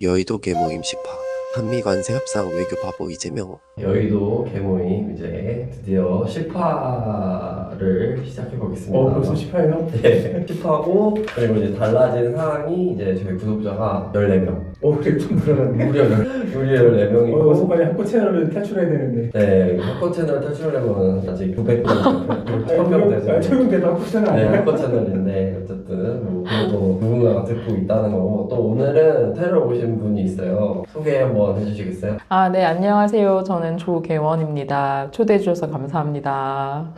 여의도 계모 임시파 한미 관세 협상 외교 바보 이재명. 여의도 개모임 이제 드디어 10화를 시작해 보겠습니다. 벌써 10화예요? 네, 10화고 그리고 이제 달라진 사항이 이제 저희 구독자가 14명. 그래 좀 늘어났네. 무려 14명이고. 어서 빨리 학교 채널을 탈출해야 되는데. 네, 학교 채널 탈출하려면 아직 900명, 1000명 되죠. 최근에도 학교 채널 네, 아니야? 학교 채널인데 어쨌든 뭐 그래도 누군가가 듣고 있다는 거고, 또 오늘은 새로 오신 분이 있어요. 소개 한번 해주시겠어요? 네, 안녕하세요. 저는 조계원입니다. 초대해 주셔서 감사합니다.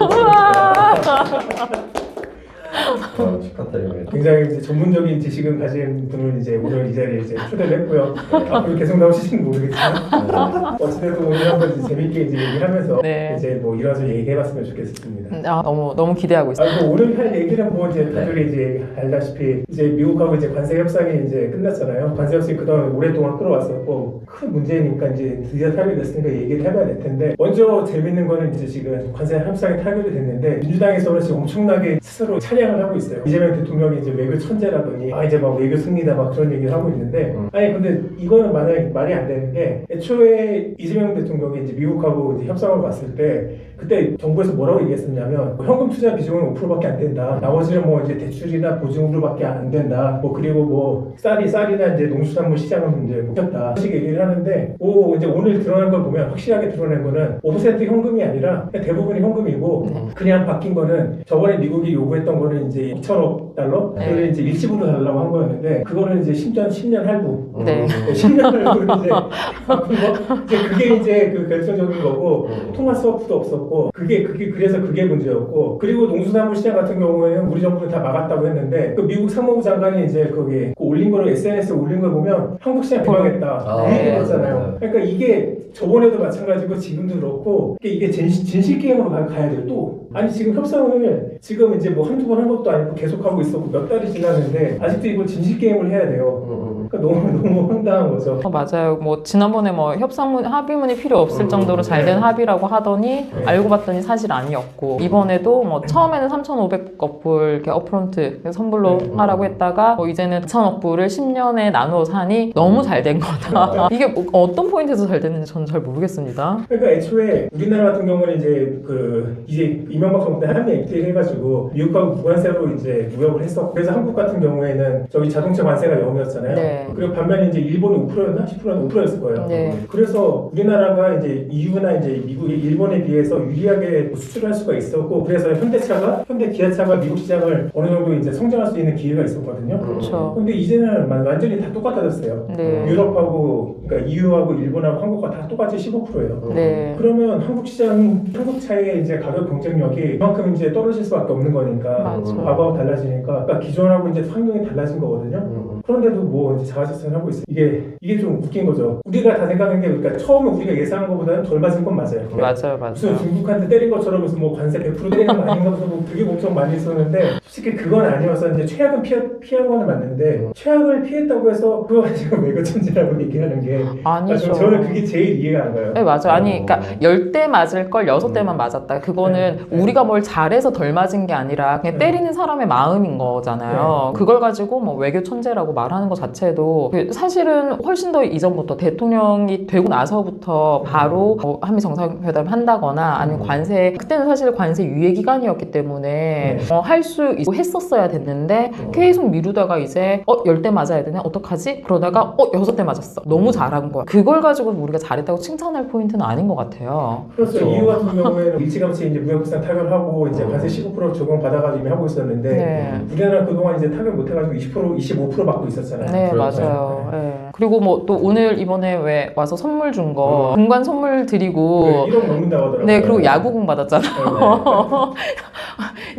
축하드립니다. 굉장히 이제 전문적인 지식을 가진 분을 이제 오늘 이 자리에 이제 초대를 했고요. 앞으로 계속 나오실지는 모르겠지만 어찌됐든 오늘 한번 이제 재밌게 이제 얘기하면서 네. 이제 뭐 이런저런 얘기해봤으면 좋겠습니다. 너무 기대하고 있어요. 뭐 오늘 할 얘기는 뭐 이제 다들 이제 알다시피 이제 미국하고 이제 관세 협상이 이제 끝났잖아요. 관세 협상이 그동안 오랫동안 끌어왔었고 큰 문제니까 이제 드디어 타결이 됐으니까 얘기를 해봐야 될 텐데, 먼저 재밌는 거는 이제 지금 관세 협상이 타결이 됐는데 민주당에서는 지금 엄청나게 스스로 찬양을 하고 있어요. 이재명 대통령이 이제 외교 천재라더니 이제 막 외교 승리다 막 그런 얘기를 하고 있는데 아니 근데 이거는 만약에 말이 안 되는 게, 애초에 이재명 대통령이 이제 미국하고 이제 협상을 갔을 때 그때 정부에서 뭐라고 얘기했었냐면 현금 투자 비중은 5%밖에 안 된다. 나머지는 뭐 이제 대출이나 보증으로밖에 안 된다. 뭐 그리고 뭐 쌀이나 이제 농수산물 시장은 이제 먹혔다. 그 식의 얘기를 하는데 이제 오늘 드러난 걸 보면 확실하게 드러낸 거는 5% 현금이 아니라 대부분이 현금이고 그냥 바뀐 거는 저번에 미국이 요구했던 거는 이제 2천억 달러 그걸 이제 일시불로 달라고 한 거였는데 그거는 이제 10년 할부. 네. 10년 할부로 이제 바꾼 거. 이제 그게 이제 그 결정적인 거고, 통화 스워프도 없었고 그래서 그게 문제였고, 그리고 농수산물 시장 같은 경우에는 우리 정부는 다 막았다고 했는데 그 미국 상무부 장관이 이제 거기 올린 거를 SNS에 올린 걸 보면 한국 시장 개방했다 이 얘기를 했잖아요. 그러니까 이게 저번에도 마찬가지고 지금도 그렇고 이게 진실 게임으로 가야 돼요. 또 아니 지금 협상을 지금 이제 뭐 한두 번 한 것도 아니고 계속하고 있었고 몇 달이 지났는데 아직도 이걸 진실 게임을 해야 돼요. 그러니까 너무 황당한 거죠. 맞아요. 뭐 지난번에 뭐 협상문 합의문이 필요 없을 정도로 잘 된 합의라고 하더니 알고 봤더니 사실 아니었고, 이번에도 뭐 처음에는 3,500억 불 이렇게 업프론트 선불로 하라고 했다가 뭐 이제는 2,000억 불을 10년에 나누어서 하니 너무 잘 된 거다. 이게 뭐 어떤 포인트에서 잘 됐는지 저는 잘 모르겠습니다. 그러니까 애초에 우리나라 같은 경우는 이제 이명박 정부 때 한미 FTA를 해가지고 미국하고 무관세로 이제 무역을 했었고, 그래서 한국 같은 경우에는 저기 자동차 관세가 0이었잖아요. 네. 그리고 반면에 이제 일본이 5%였나? 10%였나? 5%였을 거예요. 네. 그래서 우리나라가 이제 EU나 이제 미국이 일본에 비해서 유리하게 수출할 수가 있었고, 그래서 현대 기아차가 미국 시장을 어느 정도 이제 성장할 수 있는 기회가 있었거든요. 그렇죠. 근데 이제는 완전히 다 똑같아졌어요. 네. 유럽하고 그러니까 EU하고 일본하고 한국과 다 똑같이 15%예요. 네. 그러면 한국 차의 이제 가격 경쟁력이 그만큼 이제 떨어질 수밖에 없는 거니까. 맞아. 과거하고 달라지니까, 그러니까 기존하고 이제 환경이 달라진 거거든요. 그런데도 뭐 이제 자가실천을 하고 있어요. 이게 좀 웃긴 거죠. 우리가 다 생각한 게, 그러니까 처음에 우리가 예상한 것보다는 덜 맞은 건 맞아요. 맞아요. 무슨 중국한테 때린 것처럼 무슨 뭐 관세 100% 때리는 거 아닌가 무슨 뭐 그게 엄청 많이 있었는데, 솔직히 그건 아니어서 이제 최악은 피한 거는 맞는데, 최악을 피했다고 해서 그거 가지고 외교 천재라고 얘기하는 게 아니죠. 저는 그게 제일 이해가 안 가요. 네, 맞아요. 아니, 그러니까 10대 맞을 걸 6대만 맞았다. 그거는 우리가 뭘 잘해서 덜 맞은 게 아니라 그냥 때리는 사람의 마음인 거잖아요. 그걸 가지고 뭐 외교 천재라고 말하는 것 자체도 사실은 훨씬 더 이전부터 대통령이 되고 나서부터 바로 한미 정상회담 한다거나 아니면 관세, 그때는 사실 관세 유예 기간이었기 때문에 할 수 있고 했었어야 됐는데 계속 미루다가 이제 10대 맞아야 되네? 어떡하지? 그러다가 6대 맞았어. 너무 잘한 거야. 그걸 가지고 우리가 잘했다고 칭찬할 포인트는 아닌 것 같아요. 그렇죠. EU 같은 경우에는 일찌감치 이제 무역부산 타결하고 이제 관세 15% 적용 받아가지고 이미 하고 있었는데, 네. 우리나라 그동안 이제 타결 못 해가지고 25% 받고 있었잖아요. 네, 그렇죠. 맞아요. 네. 그리고 뭐 또 오늘 이번에 왜 와서 선물 준 거, 공관 선물 드리고, 1억 넘는다고 하더라고요. 네, 그리고 야구공 받았잖아요.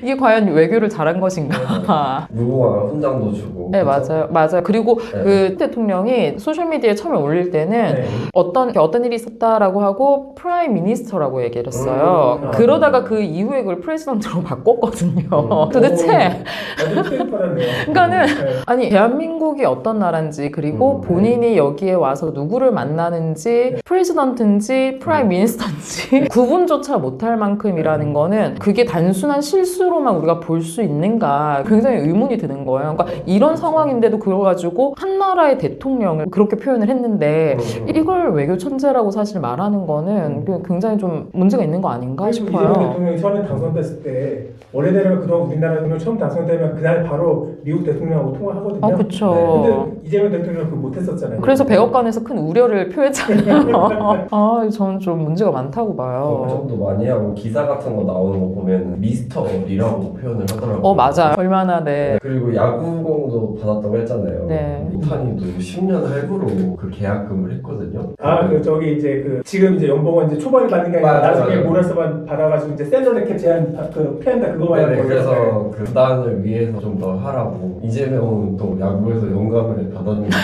이게 과연 외교를 잘한 것인가? 무궁화가 훈장도 주고. 네, 그렇죠? 맞아요. 그리고 그 대통령이 소셜미디어에 처음에 올릴 때는 어떤 일이 있었다라고 하고 프라임 미니스터라고 얘기를 했어요. 그러다가 그 이후에 그걸 프레지던트로 바꿨거든요. 도대체 그러니까는 아니 대한민국이 어떤 나라인지, 그리고 본인이 여기에 와서 누구를 만나는지, 프레지던트인지 프라임 미니스터인지 구분조차 못할 만큼이라는 거는, 그게 단순한 실수 수로만 우리가 볼 수 있는가 굉장히 의문이 드는 거예요. 그러니까 이런 상황인데도 그걸 가지고 한 나라의 대통령을 그렇게 표현을 했는데 이걸 외교 천재라고 사실 말하는 거는 굉장히 좀 문제가 있는 거 아닌가 이재명 싶어요. 대통령이 처음에 당선됐을 때 원래대로 그동안 우리나라 대통령 처음 당선되면 그날 바로 미국 대통령하고 통화하거든요. 아, 그쵸. 근데 이재명 대통령 그거 못했었잖아요. 그래서 백악관에서 큰 우려를 표했잖아요. 아, 저는 좀 문제가 많다고 봐요. 걱정도 많이 하고 기사 같은 거 나오는 거 보면 미스터 리라고 표현을 하더라고요. 맞아요. 얼마나 네. 그리고 야구공도 받았다고 했잖아요. 네. 오타니도 10년 할부로 그 계약금을 했거든요. 저기 이제 지금 이제 연봉은 이제 초반에 받는 게 아니라 맞아요, 나중에 맞아요. 보너스만 받아가지고 이제 셀러리 캡 제한 피한다 그거 말하는 네, 거죠. 그래서 그 구단을 위해서 좀 더 하라고 이재명은 또 야구에서 영감을 받았는데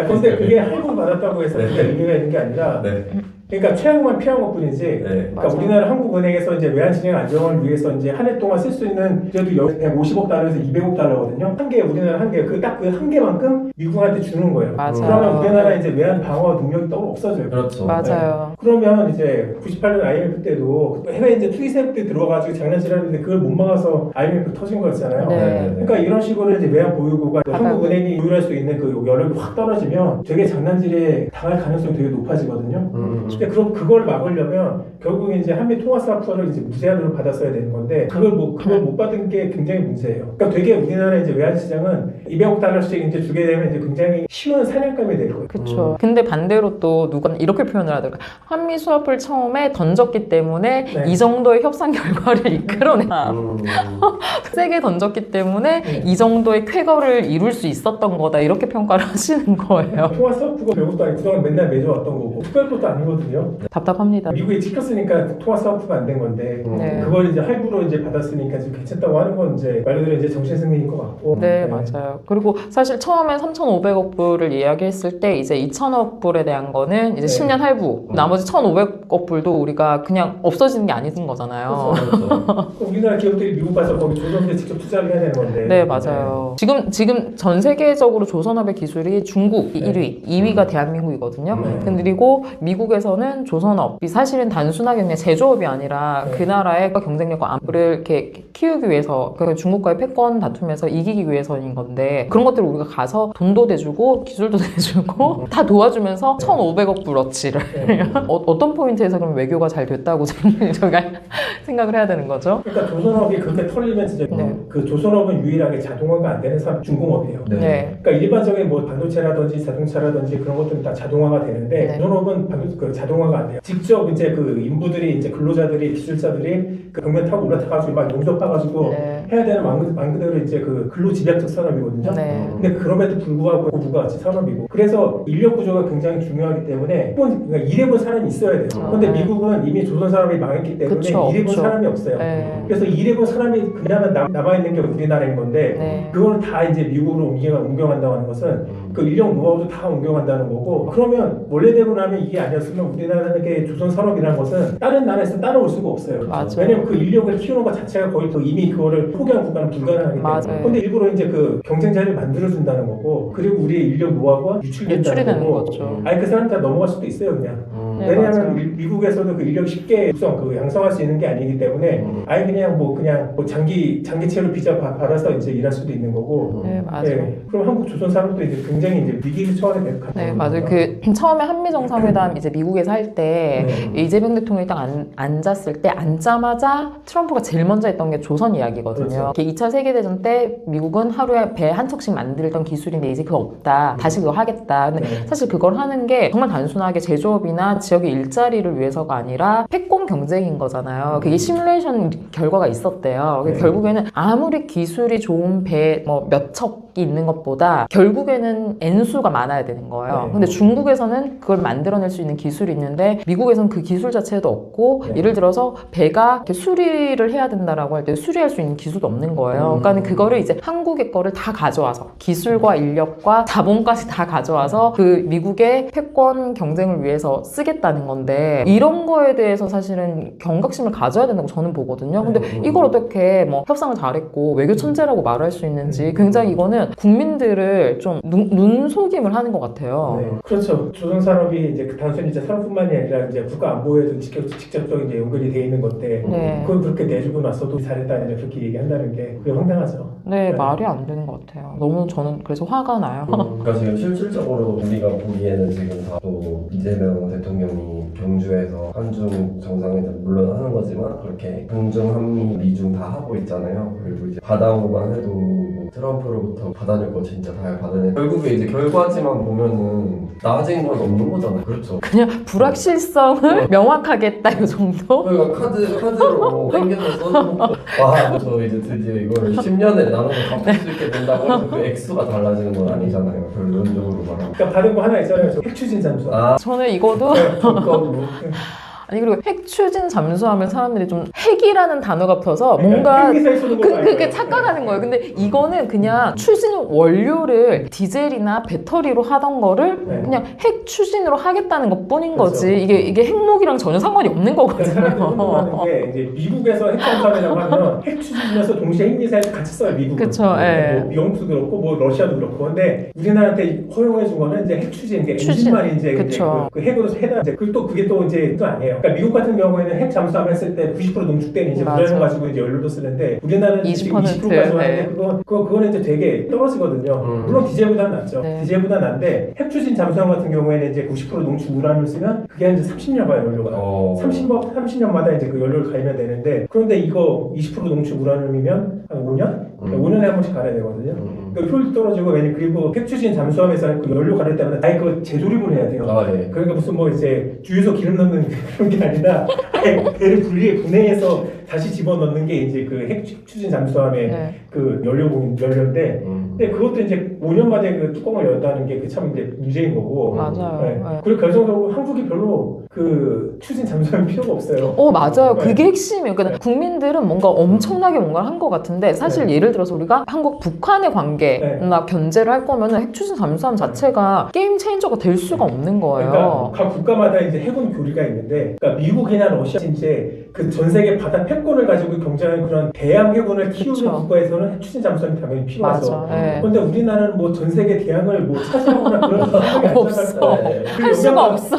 근데 그게 할부 받았다고 해서 네. 그게 의미가 있는 게 아니라 네. 그러니까 최악만 피한 것뿐이지. 네. 그러니까 맞아. 우리나라 한국은행에서 이제 외환 진행 안정을 위해서 이제 한 해 동안 쓸 수 있는 그래도 150억 달러에서 200억 달러거든요. 한 개 우리나라 한 개 그 딱 그 한 개만큼 미국한테 주는 거예요. 맞아요. 그러면 우리나라 이제 외환 방어 능력이 또 없어져요. 그렇죠. 맞아요. 그러면 이제 98년 IMF 때도 해외 이제 투기세력 때 들어가지고 장난질하는데 그걸 못 막아서 IMF 터진 거였잖아요. 네. 그러니까 이런 식으로 이제 외환 보유고가 하다가. 한국은행이 보유할 수 있는 그 여력이 확 떨어지면 되게 장난질에 당할 가능성이 되게 높아지거든요. 근데 그걸 막으려면 결국에 이제 한미 통화사업소를 이제 무제한으로 받았어야 되는 건데 그걸 못 받은 게 굉장히 문제예요. 그러니까 되게 우리나라 이제 외환 시장은 200억 달러씩 이제 주게 되면 이제 굉장히 쉬운 사냥감이 될 거예요. 그렇죠. 근데 반대로 또 누가 이렇게 표현을 하더라고요. 한미 수합을 처음에 던졌기 때문에 네. 이 정도의 협상 결과를 이끌어내나. 세게 던졌기 때문에 네. 이 정도의 쾌거를 이룰 수 있었던 거다. 이렇게 평가를 하시는 거예요. 통화사업부가 별것도 아니고 그동안 맨날 매줘왔던 거고 특별 것도 아니거든요. 답답합니다. 미국에 찍혔으니까 통화사업부가 안 된 건데 네. 그걸 이제 할부로 이제 받았으니까 지금 괜찮다고 하는 건 이제 말 그대로 이제 정신승리인 것 같고. 네, 맞아요. 그리고 사실 처음에 3,500억 불을 이야기했을 때 이제 2,000억 불에 대한 거는 이제 네. 10년 할부. 나머지 1,500억 불도 우리가 그냥 없어지는 게 아닌 거잖아요. 그렇죠. 우리나라 기업들이 미국 가서 거기 조선업에 직접 투자를 해야 되는 건데. 네, 맞아요. 지금 전 세계적으로 조선업의 기술이 중국 네. 1위, 2위가 대한민국이거든요. 네. 그리고 미국에서는 조선업이 사실은 단순하게 그냥 제조업이 아니라 네. 그 나라의 경쟁력과 안보를 이렇게 키우기 위해서, 그러니까 중국과의 패권 다툼에서 이기기 위해서인 건데 그런 것들을 우리가 가서 돈도 대주고 기술도 대주고 다 도와주면서 1,500억 불어치를 네. 어떤 포인트에서 그럼 외교가 잘 됐다고 저희가 생각을 해야 되는 거죠? 그러니까 조선업이 그렇게 털리면 진짜 네. 그 조선업은 유일하게 자동화가 안 되는 사람 중공업이에요. 네. 그러니까 일반적인 뭐 반도체라든지 자동차라든지 그런 것들은 다 자동화가 되는데 네. 조선업은 그 자동화가 안 돼요. 직접 이제 그 인부들이 이제 근로자들이 기술자들이 그 벽면 타고 올라타가지고 막 용접해가지고 네. 해야 되는 말 그대로 이제 그 근로집약적 산업이거든요. 네. 근데 그럼에도 불구하고 부가가치 산업이고 그래서 인력 구조가 굉장히 중요하기 때문에 그러니까 일해본 사람이 있어야 돼요. 근데 미국은 이미 조선 산업이 망했기 때문에 그쵸, 일해본 그쵸. 사람이 없어요. 네. 그래서 일해본 사람이 그나마 남아있는 게 우리나라인 건데 네. 그걸 다 이제 미국으로 옮겨간다고 하는 것은 그 인력 노하우도 다 옮겨간다는 거고 그러면 원래대로라면 이게 아니었으면 우리나라의 조선 산업이라는 것은 다른 나라에서 따라올 수가 없어요. 맞아요. 왜냐면 그 인력을 키우는 것 자체가 거의 또 이미 그거를 포기한 국가는 불가능하기 때문에 맞아요. 근데 일부러 이제 그 경쟁자를 만들어준다는 거고 그리고 우리의 인력 노하우가 유출이 유출된다는 되는 거고 거죠. 아니 그 사람 다 넘어갈 수도 있어요 그냥 네, 왜냐하면 맞아요. 미국에서도 그 인력 쉽게 양성할 수 있는 게 아니기 때문에 아예 그냥 뭐 장기체로 비자 받아서 이제 일할 수도 있는 거고 네, 맞아요. 네. 그럼 한국 조선 산업도 이제 굉장히 이제 위기 처하게 될 것 같아요. 네, 맞아요. 그 처음에 한미 정상회담 이제 미국에서 할 때 네. 이재명 대통령이 딱 앉았을 때 앉자마자 트럼프가 제일 먼저 했던 게 조선 이야기거든요. 그렇죠. 2차 세계대전 때 미국은 하루에 배 한 척씩 만들던 기술인데 이제 그거 없다. 다시 그거 하겠다. 근데 네. 사실 그걸 하는 게 정말 단순하게 제조업이나 지역의 일자리를 위해서가 아니라 패권 경쟁인 거잖아요. 그게 시뮬레이션 결과가 있었대요. 네. 결국에는 아무리 기술이 좋은 배 뭐 몇 척이 있는 것보다 결국에는 N수가 많아야 되는 거예요. 네. 근데 중국에서는 그걸 만들어낼 수 있는 기술이 있는데 미국에서는 그 기술 자체도 없고 네. 예를 들어서 배가 이렇게 수리를 해야 된다라고 할 때 수리할 수 있는 기술도 없는 거예요. 그러니까 그거를 이제 한국의 거를 다 가져와서 기술과 인력과 자본까지 다 가져와서 그 미국의 패권 경쟁을 위해서 쓰겠다. 했겠다는 건데 이런 거에 대해서 사실은 경각심을 가져야 된다고 저는 보거든요. 근데 이걸 어떻게 뭐 협상을 잘했고 외교 천재라고 말할 수 있는지 굉장히 이거는 국민들을 좀 눈속임을 하는 것 같아요. 네, 그렇죠. 조선산업이 이제 단순히 이제 산업뿐만이 아니라 이제 국가 안보에도 직접적인 이제 연결이 돼 있는 건데 네. 그걸 그렇게 내주고 나서도 잘했다 이제 그렇게 얘기한다는 게 그게 황당하죠. 네, 말이 안 되는 것 같아요. 너무 저는 그래서 화가 나요. 그러니까 지금 실질적으로 우리가 보기에는 지금 다 또 이재명 대통령이 경주에서 한중 정상회담 물론 하는 거지만 그렇게 한중, 한미, 미중 다 하고 있잖아요. 그리고 이제 받아오고만 해도 뭐 트럼프로부터 받아낼 거 진짜 다 받아내. 결국에 이제 결과지만 보면은 나아진 건 없는 거잖아요. 그렇죠. 그냥 불확실성을 명확하게 했다 이 정도? 그러니까 카드로 땡겨서 써놓고 와, 저 이제 드디어 이걸 10년에 나눠서 갚을 수 있게 된다고 해서 그 액수가 달라지는 건 아니잖아요. 결론적으로 말하면. 그러니까 받은 거 하나 있잖아요. 저 핵추진 잠수. 저는 이거도 조건으로. 아니 그리고 핵 추진 잠수하면 사람들이 좀 핵이라는 단어가 붙어서 그러니까 뭔가 핵미사일 쏘는 거 그게 말고요. 착각하는 거예요. 근데 이거는 그냥 추진 원료를 디젤이나 배터리로 하던 거를 네. 그냥 핵 추진으로 하겠다는 것 뿐인 거지. 그렇죠. 이게 핵무기랑 전혀 상관이 없는 그러니까 사람들이 거거든요. 궁금하는 게 이제 미국에서 핵잠수함이라고 하면 핵 추진하면서 동시에 핵미사일 같이 써요. 미국은. 그쵸, 예. 뭐 영국도 그렇고 뭐 러시아도 그렇고. 근데 우리나라한테 허용해 준 거는 이제 핵 추진, 이제 추진. 엔진만이 이제 그쵸. 그 핵으로 해다 이제 그게 또 이제 또 아니에요. 그러니까 미국 같은 경우에는 핵 잠수함 했을 때 90% 농축된 이제 맞아. 우라늄 가지고 이제 연료도 쓰는데 우리나라는 20%까지 네. 하는데 그거는 이제 되게 떨어지거든요. 물론 디젤보다는 낫죠. 네. 디젤보다 난데 핵 추진 잠수함 같은 경우에는 이제 90% 농축 우라늄을 쓰면 그게 한 이제 30년 가요 연료가. 30년마다 이제 그 연료를 갈면 되는데 그런데 이거 20% 농축 우라늄이면 한 5년? 5년에 한 번씩 갈아야 되거든요. 그 효율 떨어지고 왜냐면 그리고 핵 추진 잠수함에서는 그 연료 갈을 때마다 아예 그 재조립을 해야 돼요. 네. 그러니까 무슨 뭐 이제 주유소 기름 넣는 그런 게 아니라 아예 배를 분해해서 다시 집어넣는 게 이제 그 핵 추진 잠수함의 네. 그 연료인데 근데 그것도 이제 5년마다 그 뚜껑을 연다는 게 참 이제 문제인 거고. 맞아요. 네. 네. 그리고 결정적으로 한국이 별로 그 추진 잠수함 필요가 없어요. 맞아요. 네. 그게 핵심이에요. 그러니까 국민들은 뭔가 엄청나게 뭔가를 한 것 같은데 사실 예를 들어서 우리가 한국 북한의 관계나 견제를 할 거면은 핵 추진 잠수함 자체가 게임 체인저가 될 수가 없는 거예요. 그러니까 각 국가마다 이제 해군 교리가 있는데, 그러니까 미국이나 러시아 이제 그 전 세계 바다 패권을 가지고 경쟁하는 그런 대양 해군을 키우는 그쵸. 국가에서는 핵 추진 잠수함이 당연히 필요하죠. 맞아. 네. 그런데 우리나라는 뭐 전 세계 대양을 뭐 차지하거나 그런 생각이 안 없어. 들어요. 할 수가 없어.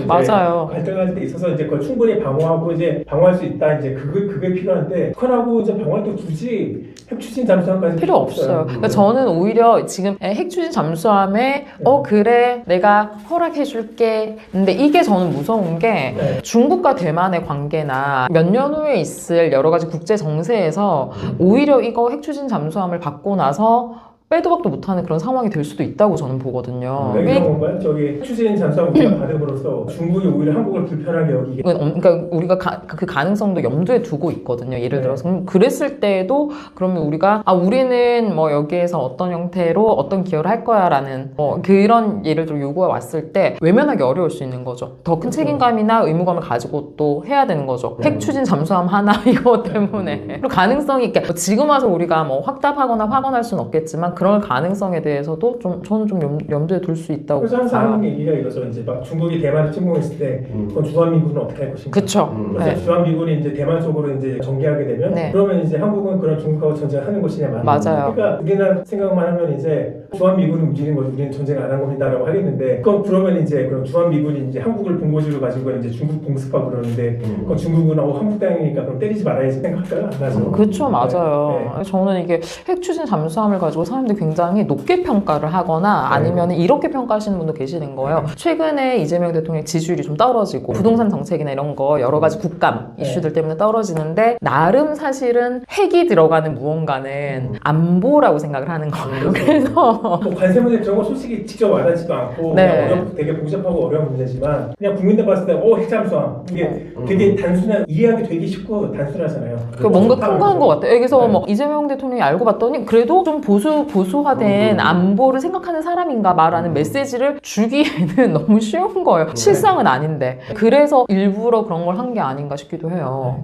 맞아요. 갈등할 때 있어서 이제 그걸 충분히 방어하고 이제 방어할 수 있다. 이제 그게 필요한데 북한하고 이제 방어할 때 굳이 핵 추진 잠수함까지 필요 없어요. 그러니까 저는 오히려 지금 핵 추진 잠수함에 그래 내가 허락해줄게. 근데 이게 저는 무서운 게 네. 중국과 대만의 관계나 몇 년 후에 있을 여러 가지 국제 정세에서 오히려 이거 핵 추진 잠수함을 받고 나서 빼도 박도 못하는 그런 상황이 될 수도 있다고 저는 보거든요. 왜 그런 건가요? 저기 추진 잠수함 우리가 받음으로써 중국이 오히려 한국을 불편하게 여기게. 그러니까 우리가 그 가능성도 염두에 두고 있거든요. 예를 네. 들어서 그랬을 때에도 그러면 우리가 우리는 뭐 여기에서 어떤 형태로 어떤 기여를 할 거야라는 그런 예를 들어 요구가 왔을 때 외면하기 어려울 수 있는 거죠. 더 큰 책임감이나 의무감을 가지고 또 해야 되는 거죠. 핵 추진 잠수함 하나 이거 때문에 그리고 가능성이 있게 지금 와서 우리가 뭐 확답하거나 확언할 수는 없겠지만 그럴 가능성에 대해서도 저는 좀 염두에 둘 수 있다고 그래서 항상 봐요. 하는 얘기가 이거죠. 이제 막 중국이 대만을 침공했을 때 그건 주한미군은 어떻게 할 것인가. 그쵸. 그래서 네. 주한미군이 이제 대만 쪽으로 이제 전개하게 되면 네. 그러면 이제 한국은 그런 중국하고 전쟁하는 것이냐 말이야. 맞아요. 그러니까 우리나라 생각만 하면 이제 주한미군이 움직이는 거지 우리는 전쟁 안 한 겁니다라고 하겠는데 그러면 이제 그럼 주한미군이 이제 한국을 본고지로 가지고 이제 중국 공습하고 그러는데 그럼 중국은 한국 땅이니까 그럼 때리지 말아야지 생각할까요? 안 하죠. 그쵸, 맞아요. 네. 저는 이게 핵 추진 잠수함을 가지고 사람들이 굉장히 높게 평가를 하거나 아니면 이렇게 평가하시는 분도 계시는 거예요. 최근에 이재명 대통령 지지율이 좀 떨어지고 부동산 정책이나 이런 거 여러 가지 국감 이슈들 때문에 떨어지는데 나름 사실은 핵이 들어가는 무언가는 안보라고 생각을 하는 거예요. 그래서 뭐 관세 문제 그런 거 솔직히 직접 와닿지도 않고 네. 그냥 되게 복잡하고 어려운 문제지만 그냥 국민들 봤을 때 핵잠수함 이게 되게 단순한 이해하기 되게 쉽고 단순하잖아요. 뭔가 큰 거 한 것 같아요. 여기서 네. 뭐 이재명 대통령이 알고 봤더니 그래도 좀 보수화된 안보를 생각하는 사람인가 말하는 메시지를 주기에는 너무 쉬운 거예요. 실상은 아닌데. 그래서 일부러 그런 걸 한 게 아닌가 싶기도 해요.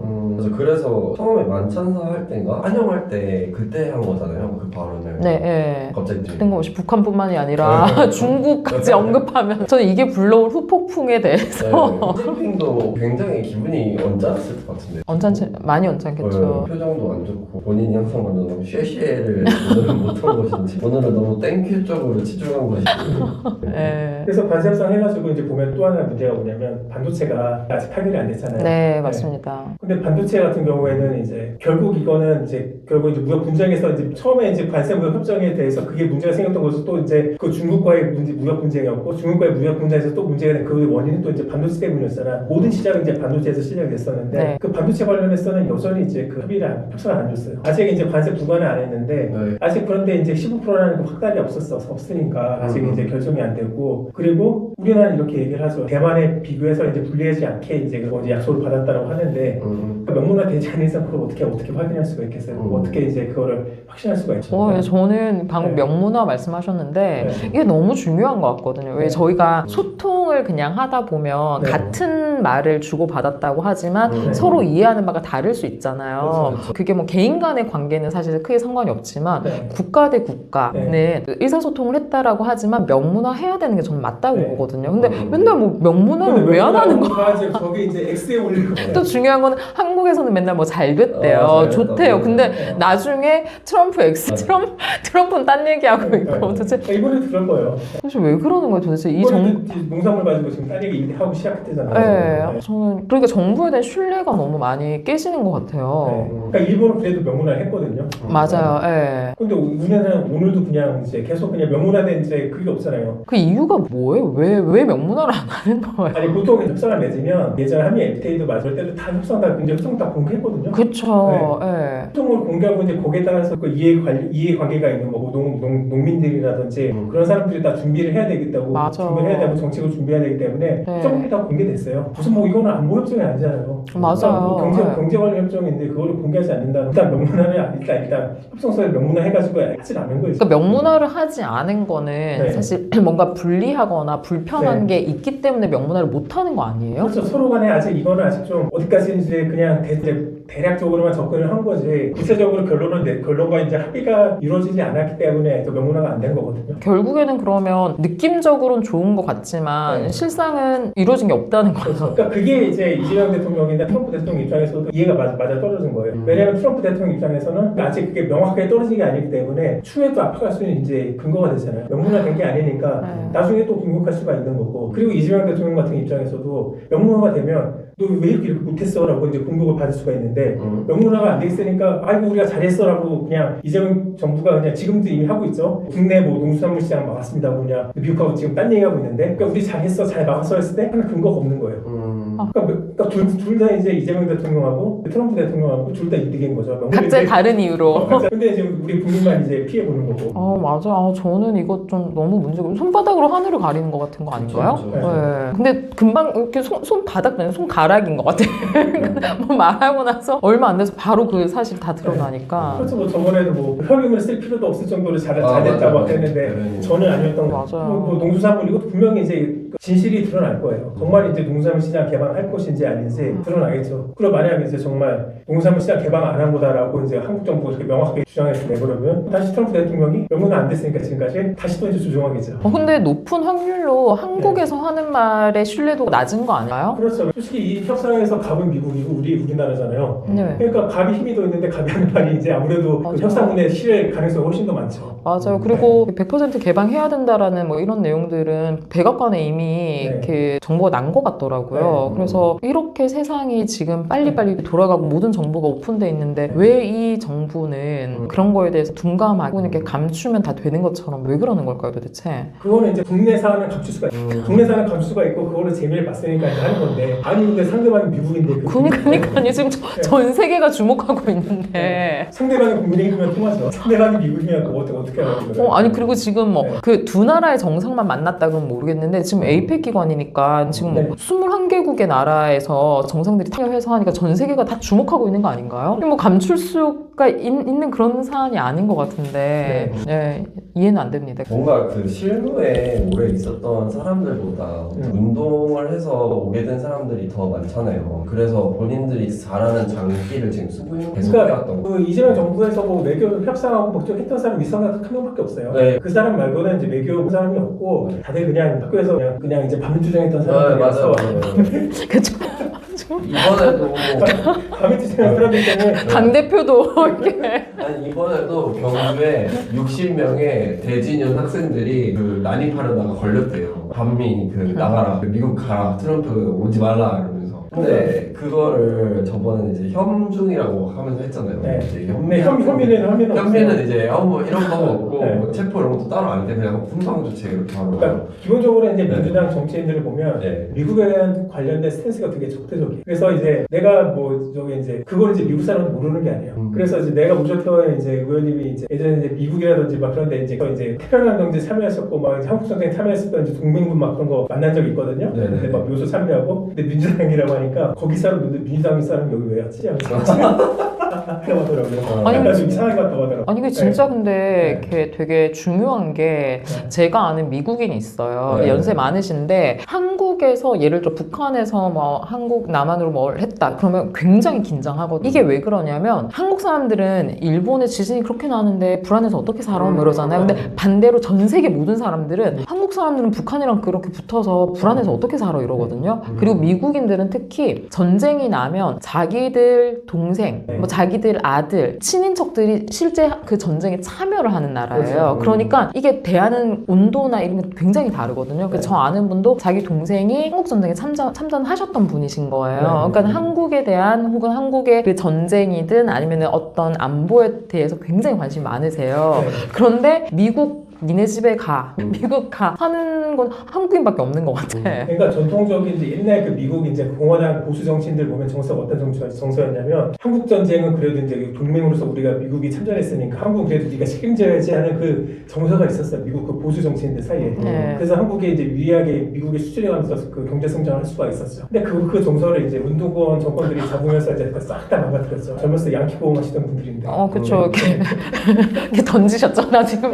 그래서 처음에 만찬사 할 때인가 환영할 때 그때 한 거잖아요. 그 발언을. 네, 예. 갑자기 그땐 뜬금없이 북한뿐만이 아니라 중국까지 언급하면 저는 이게 불러올 후폭풍에 대해서 시진핑도 굉장히 기분이 언짢았을 것 같은데. 많이 언짢겠죠. 표정도 안 좋고 본인이 항상 먼저 너무 쉐쉐를 오늘은 못한 것인지 오늘은 너무 땡큐 쪽으로 치중한 것인지. 네. 그래서 관세 협상 해가지고 이제 보면 또 하나 문제가 뭐냐면 반도체가 아직 파견이 안 됐잖아요. 네, 맞습니다. 근데 반도체 같은 경우에는 이제 결국 이거는 이제 결국 이제 무역 분쟁에서 이제 처음에 이제 관세 무역 협정에 대해서 그게 문제가 생겼던 것은 또 이제 그 중국과의 무역 분쟁이었고 중국과의 무역 분쟁에서 또 문제가 된 그 원인은 또 이제 반도체 때문이었잖아. 모든 시작은 이제 반도체에서 시작이 됐었는데 네. 그 반도체 관련해서는 여전히 이제 그 협상을 안 줬어요. 아직 이제 관세 부과는 안 했는데 네. 아직 그런데 이제 15%라는 그 확답이 없으니까 아직 이제 결정이 안 되고 그리고 우리나라는 이렇게 얘기를 하죠. 대만에 비교해서 이제 불리하지 않게 이제 그거 이제 약속을 받았다고 하는데 그 명문화 되지 않는 이상 그걸 어떻게 확인할 수가 있겠어요? 어떻게 이제 그거를 확신할 수가 있죠? 저는 방금 네. 명문화 말씀하셨는데 네. 이게 너무 중요한 것 같거든요. 왜 네. 저희가 소통을 그냥 하다 보면 네. 같은 말을 주고받았다고 하지만 네. 서로 이해하는 바가 다를 수 있잖아요. 그렇죠, 그렇죠. 그게 뭐 개인 간의 관계는 사실 크게 상관이 없지만 네. 국가 대 국가는 의사소통을 했다라고 하지만 명문화 해야 되는 게 저는 맞다고 네. 보거든요. 근데 맨날 뭐 명문화를 왜 안 하는 거야? 저게 이제 X에 올리고 또 중요한 건 한국에서는 맨날 뭐 잘 됐대요. 잘 좋대요. 됐다고. 근데 네. 나중에 트럼프 X, 트럼프는 딴 얘기하고 있고 도대체 이번에 그런 거예요. 왜 그러는 거예요? 도대체 이 이번에 정 농산물 가지고 지금 딸 얘기 하고 시작했잖아요. 네, 저는 그러니까 정부에 대한 신뢰가 너무 많이 깨지는 것 같아요. 그러니까 일본은 그래도 명문화를 했거든요. 맞아요. 예. 근데 우리나라는 오늘도 그냥 이제 계속 그냥 명문화된 이제 그게 없잖아요. 그 이유가 뭐예요? 왜 명문화를 안 하는 거예요? 아니 보통 협상을 맺으면 예전에 한미 FTA도 맞을 때도 다 협상 다 공개했거든요. 그쵸. 예. 소통을 공개하고 이제 거기에 따라서 그 이해관계가 있는 뭐 농민들이라든지 그런 사람들이 다 준비를 해야 되겠다고 맞아. 준비를 해야 되고 정책을 준비해야 되기 때문에 네. 조금 다 공개됐어요. 무슨 뭐 이거는 안보 협정이 아니잖아요. 맞아요. 경제 관리 협정인데 그거를 공개하지 않는다. 일단 명문화를 일단 협정서에 명문화 해가지고 하지 않은 거예요. 그러니까 명문화를 하지 않은 거는 네. 사실 뭔가 불리하거나 불편한 네. 게 있기 때문에 명문화를 못 하는 거 아니에요? 그렇죠. 서로 간에 이거는 아직 좀 어디까지 이제 그냥 대략적으로만 접근을 한 거지 구체적으로 결론과 이제 합의가 이루어지지 않았기 때문에 또 명문화가 안 된 거거든요. 결국에는 그러면 느낌적으로는 좋은 것 같지만 네. 실상은 이루어진 게 없다는 거죠. 그러니까 그게 이제 이재명 대통령이나 트럼프 대통령 입장에서도 이해가 맞아 떨어진 거예요. 왜냐하면 트럼프 대통령 입장에서는 아직 그게 명확하게 떨어진 게 아니기 때문에 추후에 또 앞서갈 수 있는 이제 근거가 되잖아요. 명문화된 게 아니니까 네. 나중에 또 궁극할 수가 있는 거고. 그리고 이재명 대통령 같은 입장에서도 명문화가 되면 너 왜 이렇게 못했어? 라고 이제 공격을 받을 수가 있는데 명문화가 안 돼 있으니까 아이고 우리가 잘했어 라고 그냥 이재명 정부가 그냥 지금도 이미 하고 있죠. 국내 뭐 농수산물 시장 막았습니다. 그냥 미국하고 지금 딴 얘기하고 있는데 그러니까 우리 잘했어 잘 막았어 했을 때 하는 근거가 없는 거예요. 그러니까 둘 다 이제 이재명 대통령하고 트럼프 대통령하고 둘 다 이득인 거죠. 각자 다른 이유로. 근데 이제 우리 국민만 이제 피해 보는 거고. 맞아. 저는 이거 좀 너무 문제고 손바닥으로 하늘을 가리는 것 같은 거 아닌가요? 그렇죠. 네. 근데 금방 이렇게 손바닥 손가락인 것 같아. 뭐 말하고 나서 얼마 안 돼서 바로 그 사실 다 드러나니까. 그렇죠. 뭐 저번에도 뭐 협의문을 쓸 필요도 없을 정도로 잘됐다고 맞아. 막 했는데 전혀 아니었던 거. 맞아요. 뭐 농수산물 이것도 분명히 이제 진실이 드러날 거예요. 정말 이제 농수산물 시장 개방할 것인지 아닌지 드러나겠죠. 그리고 만약에 이제 정말 농수산물 시장 개방 안 한 거다라고 이제 한국 정부가 그렇게 명확하게 주장해서 내버려면 다시 트럼프 대통령이 명분은 안 됐으니까 지금까지 다시 또 이제 주장하겠죠. 근데 높은 확률로 한국에서 하는 말의 신뢰도가 낮은 거 아닌가요? 그렇죠. 솔직히 이 협상에서 갑은 미국이고 우리나라잖아요. 네. 그러니까 갑이 힘이 더 있는데 갑이 하는 말이 이제 아무래도 그 맞아. 협상문에 실을 가능성이 훨씬 더 많죠. 맞아요. 그리고 100% 개방해야 된다라는 뭐 이런 내용들은 백악관에 이미 이렇게 정보가 난 것 같더라고요. 그래서 이렇게 세상이 지금 빨리빨리 돌아가고 모든 정보가 오픈돼 있는데 왜 이 정부는 그런 거에 대해서 둔감하고 이렇게 감추면 다 되는 것처럼 왜 그러는 걸까요, 도대체? 그거는 이제 국내 사안을 감출 수가 있고 국내 사안을 감출 수가 있고 그거를 재미를 봤으니까 이제 하는 건데 아니 근데 상대방이 미국인데 그러니까요. 지금 전 세계가 주목하고 있는데. 상대방이 국민의힘이면 통하죠. 상대방이 미국이면 그거 어떻게 하는 거예요? 아니 그리고 지금 뭐 그 두 나라의 정상만 만났다 그러면 모르겠는데 지금 에이펙 기관이니까 지금 뭐 21개국의 나라에서 정상들이 참여해서 하니까 전 세계가 다 주목하고 있는 거 아닌가요? 뭐 감출 수가 있는 그런 사안이 아닌 것 같은데 이해는 안 됩니다. 뭔가 그 실무에 오래 있었던 사람들보다 운동을 해서 오게 된 사람들이 더 많잖아요. 그래서 본인들이 잘하는 장기를 지금 쓰고 있는 계속 그러니까 해왔던 거. 그 이재명 정부에서 뭐 외교 협상하고 목적했던 사람 있었나 한 명밖에 없어요. 네. 그 사람 말고는 이제 외교 사람이 없고 다들 그냥 학교에서 그냥 이제 반민주정했던 사람들이라서 맞아요. 그쵸. 이번에도 반민주정한 사람들 때문에 당대표도 이렇게. 아니 이번에도 경주에 60명의 대진연 학생들이 그 난입하려다가 걸렸대요. 반미 그 나가라, 그 미국 가라, 트럼프 오지 말라 이러면서. 근데 그거를 저번에 이제 혐중이라고 하면서 했잖아요. 네. 이제 네, 혐의는 혐의는 이제 뭐 이런 거 없고 네. 뭐 체포 이런 것도 따로 안 돼. 그냥 훈방 조치 이렇게 바로. 그러니까 기본적으로 이제 네. 민주당 정치인들을 보면 네. 미국에 대한 관련된 스탠스가 되게 적대적이에요. 그래서 이제 내가 뭐 저기 이제 그걸 이제 미국 사람도 모르는 게 아니에요. 그래서 이제 내가 모셨던 이제 의원님이 이제 예전에 이제 미국이라든지 막 그런데 이제 태평양 경제 참여했었고 막 이제 한국 전쟁 참여했었던 이제 동맹군 막 그런 거 만난 적이 있거든요. 네네. 근데 막 묘소 참여하고 근데 민주당이라고 하니까 거기 사람들 민주당 사람 여기 왜 왔지? 하면서 하더라고요. 아니, 약간 좀 이상하게 갔다고 하더라고요. 아니 이게 진짜 근데 네. 이렇게 되게 중요한 게 네. 제가 아는 미국인이 있어요. 네. 연세 많으신데 한국에서 예를 들어 북한에서 뭐 한국 남한으로 뭘 했다 그러면 굉장히 긴장하거든요. 이게 왜 그러냐면 한국 사람들은 일본의 지진이 그렇게 나는데 불안해서 어떻게 살아? 뭐 이러잖아요. 근데 반대로 전 세계 모든 사람들은 한국 사람들은 북한이랑 그렇게 붙어서 불안해서 어떻게 살아? 이러거든요. 그리고 미국인들은 특히 전쟁이 나면 자기들 동생, 뭐 자기들 아들, 친인척들이 실제 그 전쟁에 참여를 하는 나라예요. 그렇죠. 그러니까 이게 대하는 온도나 이런 게 굉장히 다르거든요. 그래서 저 아는 분도 자기 동생이 한국 전쟁에 참전하셨던 분이신 거예요. 그러니까 한국에 대한 혹은 한국의 그 전쟁이든 아니면 어떤 안보에 대해서 굉장히 관심이 많으세요. 그런데 미국 니네 집에 가, 미국 가 하는 건 한국인밖에 없는 것 같아. 그러니까 전통적인 이제 옛날 그 미국 이제 공화당 보수 정치인들 보면 정서가 어떤 정서였냐면 한국 전쟁은 그래도 이제 동맹으로서 우리가 미국이 참전했으니까 한국 그래도 네가 책임져야지 하는 그 정서가 있었어요. 미국 그 보수 정치인들 사이에. 네. 그래서 한국이 이제 유리하게 미국에 수출해가면서 그 경제 성장을 할 수가 있었죠. 근데 그 정서를 이제 운동권 정권들이 잡으면서 이제 싹 다 망가뜨렸죠. 젊었을 때 양키보험 하시던 분들인데. 그쵸. 이렇게 던지셨잖아, 지금.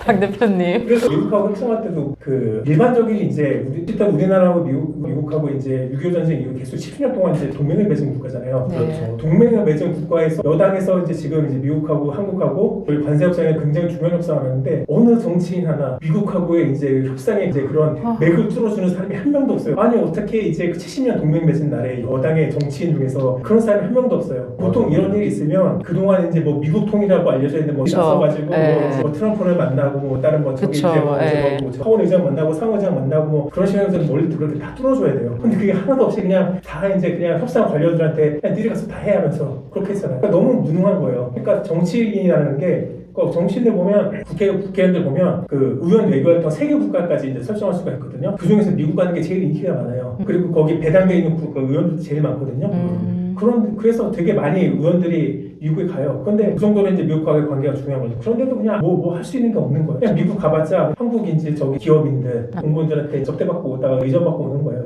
당 대표님. 그래서 미국하고 협상할 때도 그 일반적인 이제 일단 우리나라하고 미국하고 이제 6.25 전쟁 이후 계속 10년 동안 이제 동맹을 맺은 국가잖아요. 네. 그렇죠. 동맹을 맺은 국가에서 여당에서 이제 지금 이제 미국하고 한국하고 저희 관세 협상에 굉장히 중요한 협상을 하는데 어느 정치인 하나 미국하고의 이제 협상에 이제 그런 맥을 뚫어주는 사람이 한 명도 없어요. 아니 어떻게 이제 70년 동맹 맺은 날에 여당의 정치인 중에서 그런 사람이 한 명도 없어요. 보통 이런 일이 있으면 그동안 이제 뭐 미국 통이라고 알려져 있는 뭐 나서가지고 뭐 트럼프를 만나고 뭐 다른 뭐 저기 그쵸. 이제 뭐 하원 의장 만나고 상원 의장 만나고 뭐 그런 식으로 멀리 그렇게 다 뚫어줘야 돼요. 근데 그게 하나도 없이 그냥 다 이제 그냥 협상 관료들한테 그냥 니네 가서 다 해 하면서 그렇게 했잖아요. 그러니까 너무 무능한 거예요. 그러니까 정치인이라는 게 정치인들 보면 국회의원들 보면 그 의원 외교활동 3개 국가까지 이제 설정할 수가 있거든요. 그 중에서 미국 가는 게 제일 인기가 많아요. 그리고 거기 배당돼 있는 그 의원들도 제일 많거든요. 그래서 되게 많이 의원들이 미국에 가요. 그런데 그 정도로 이제 미국과의 관계가 중요한 거죠. 그런데도 그냥 뭐 할 수 있는 게 없는 거예요. 그냥 미국 가봤자 한국 이제 저기 기업인들 공무원들한테 접대받고 오다가 의전받고 오는 거예요.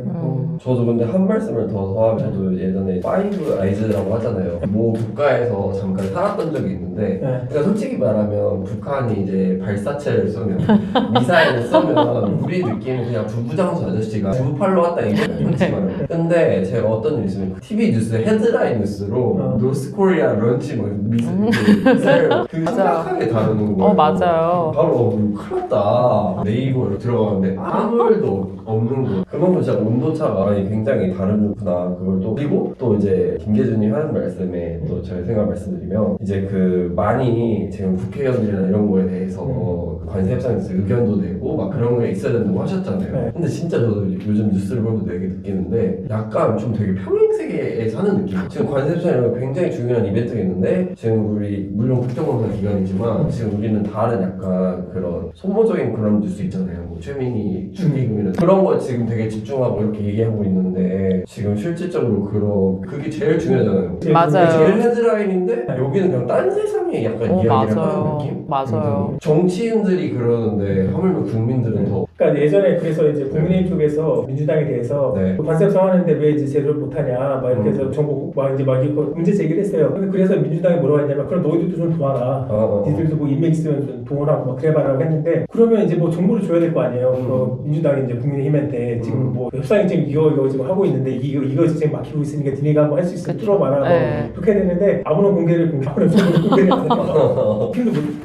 저도 근데 한 말씀을 더 하면 저도 예전에 파이브 아이즈라고 하잖아요. 모 국가에서 잠깐 살았던 적이 있는데 그러니까 솔직히 말하면 북한이 이제 발사체를 쏘면 미사일을 쏘면 우리 느낌은 그냥 부부장수 아저씨가 부부팔로 왔다 이거예요. 솔직히 말하면. 근데 제가 어떤 일이 있으면 TV 뉴스 헤드라인 뉴스로 노스코리아 런치 뭐 미사일 그 심각하게 다루는 거예요. 맞아요. 바로 큰일 났다. 네이버로 들어가는데 아무 일도 없는 거. 그만큼 진짜 온도차가 굉장히 다르구나. 그걸 또 그리고 또 이제 김계준님 하는 말씀에 또 저희 생각 말씀드리면 이제 그 많이 지금 국회의원들이나 이런 거에 대해서 관세 협상에서 의견도 내고 막 그런 게 있어야 된다고 하셨잖아요. 근데 진짜 저도 요즘 뉴스를 보면서 되게 느끼는데 약간 좀 되게 평행세계에 사는 느낌. 지금 관세 협상이라는 굉장히 중요한 이벤트가 있는데 지금 우리 물론 국정감사 기간이지만 지금 우리는 다른 약간 그런 소모적인 그런 뉴스 있잖아요. 뭐 최민희 축의금이나 그런 거 지금 되게 집중하고 이렇게 얘기하고 있는데 지금 실질적으로 그게 제일 중요하잖아요. 맞아요. 제일 헤드라인인데 여기는 그냥 딴 세상에 약간 이야기를 맞아요. 하는 느낌? 맞아요. 정치인들이 그러는데 하물며 국민들은 더 그러니까 예전에 그래서 이제 국민의힘 쪽에서 민주당에 대해서 관세 협상하는데 왜 이제 제대로 못하냐 막 이렇게 해서 정부 막 이제 막 이거 문제 제기를 했어요. 근데 그래서 민주당이 뭐라고 했냐면 그럼 너희들도 좀 도와라. 니들도 뭐 인맥 있으면 좀 도와라고 막 그래봐라고 했는데 그러면 이제 뭐 정보를 줘야 될 거 아니에요. 민주당이 이제 국민의힘한테 지금 뭐 협상이 지금 이거 지금 하고 있는데 이거 지금 막히고 있으니까 니네가 한번 할 수 있으면 그쵸. 풀어봐라. 네. 그렇게 되는데 아무런 공개를 안 해요.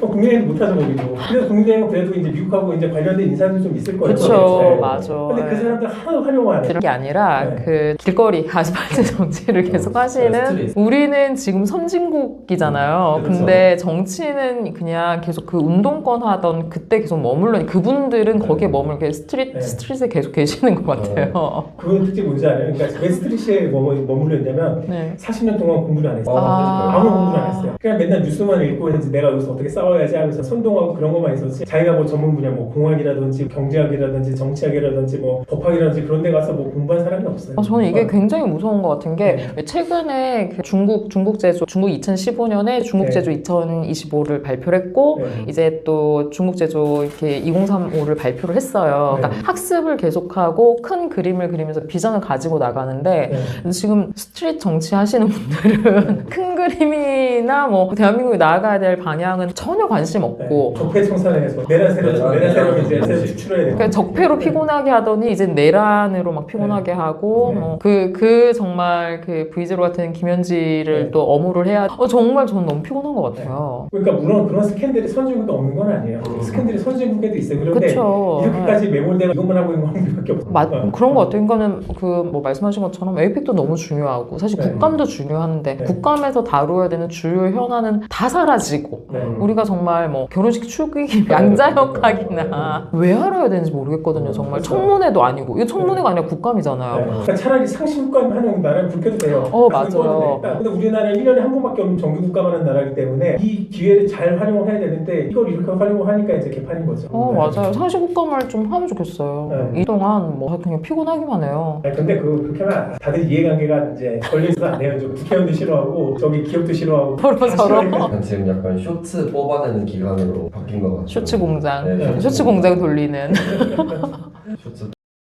국민의힘 못하죠 거기도. 그래서 국민의힘은 그래도 이제 미국하고 이제 관련된 인사들 좀 있을 거예요. 그쵸, 네. 맞아. 근데 그 네. 사람들 하나도 활용 안 해. 이런 게 아니라 네. 그 길거리 가시발제 정치를 계속 하시는 스트레스. 우리는 지금 선진국이잖아요. 그렇죠. 근데 정치는 그냥 계속 그 운동권 하던 그때 계속 머물러 그분들은 거기에 머물게 스트릿에 계속 계시는 것 같아요. 그 특징 뭔지 알아요? 그러니까 왜 스트릿에 머물러 있냐면 네. 40년 동안 공부를 안 했어요. 아. 아무 공부를 안 했어요. 그냥 맨날 뉴스만 읽고 이제 내가 여기서 어떻게 싸워야지 하면서 선동하고 그런 것만 있었지. 자기가 뭐 전문 분야 뭐 공학이라든지 경제학이라든지 정치학이라든지 뭐 법학이라든지 그런 데 가서 뭐 공부한 사람이 없어요. 저는 이게 굉장히 무서운 것 같은 게 최근에 그 중국 2015년에 중국 제조 2025를 발표를 했고 네. 이제 또 중국 제조 이렇게 2035를 발표를 했어요. 네. 그러니까 학습을 계속하고 큰 그림을 그리면서 비전을 가지고 나가는데 네. 지금 스트릿 정치 하시는 분들은 큰 그림이나 뭐 대한민국이 나아가야 될 방향은 전혀 관심 없고 적폐 청산해서 내란세로 이제 추출해야 돼요. 그러니까 적폐로 피곤하게 하더니 이제 내란으로 막 피곤하게 하고 네. 뭐 그 정말 그 V0 같은 김현지를 네. 또 어무를 해야 정말 저는 너무 피곤한 것 같아요. 그러니까 물론 그런 스캔들이 선진국에 없는 건 아니에요. 스캔들이 선진국에도 있어요. 그런데 그쵸. 이렇게까지 매몰되고 이것만 하고 있는 건 우리밖에 없어요. 그런 것 같아요. 그러니까는 그 뭐 말씀하신 것처럼 에이펙도 너무 중요하고 사실 네. 국감도 중요한데 네. 국감에서 다루어야 되는 주요 현안은 다 사라지고 네. 우리가 정말 뭐 결혼식 출국이 양자역학이나 왜 알아야 되는지 모르겠거든요. 정말 그렇죠. 청문회도 아니고 이거 청문회가 아니라 국감이잖아요. 네. 그러니까 차라리 상시국감 하는 나라는 불켜도 돼요. 맞아요. 근데 우리나라는 1년에 한 번밖에 없는 정기국감 하는 나라이기 때문에 이 기회를 잘 활용을 해야 되는데 이걸 이렇게 활용하니까 이제 개판인 거죠. 네. 맞아요. 상시국감을 좀 하면 좋겠어요. 네. 이동안 뭐 그냥 피곤하기만 해요. 아니, 근데 그렇게 하면 다들 이해관계가 이제 걸려있어서 안 돼요. 좀 국회의원도 싫어하고 저기 기업도 싫어하고 서로 다 서로. 싫어하니까. 약간 지금 약간 쇼츠 뽑아내는 기간으로 바뀐 것 같아요. 쇼츠 공장. 네, 쇼츠 공장 돌리는. 쇼츠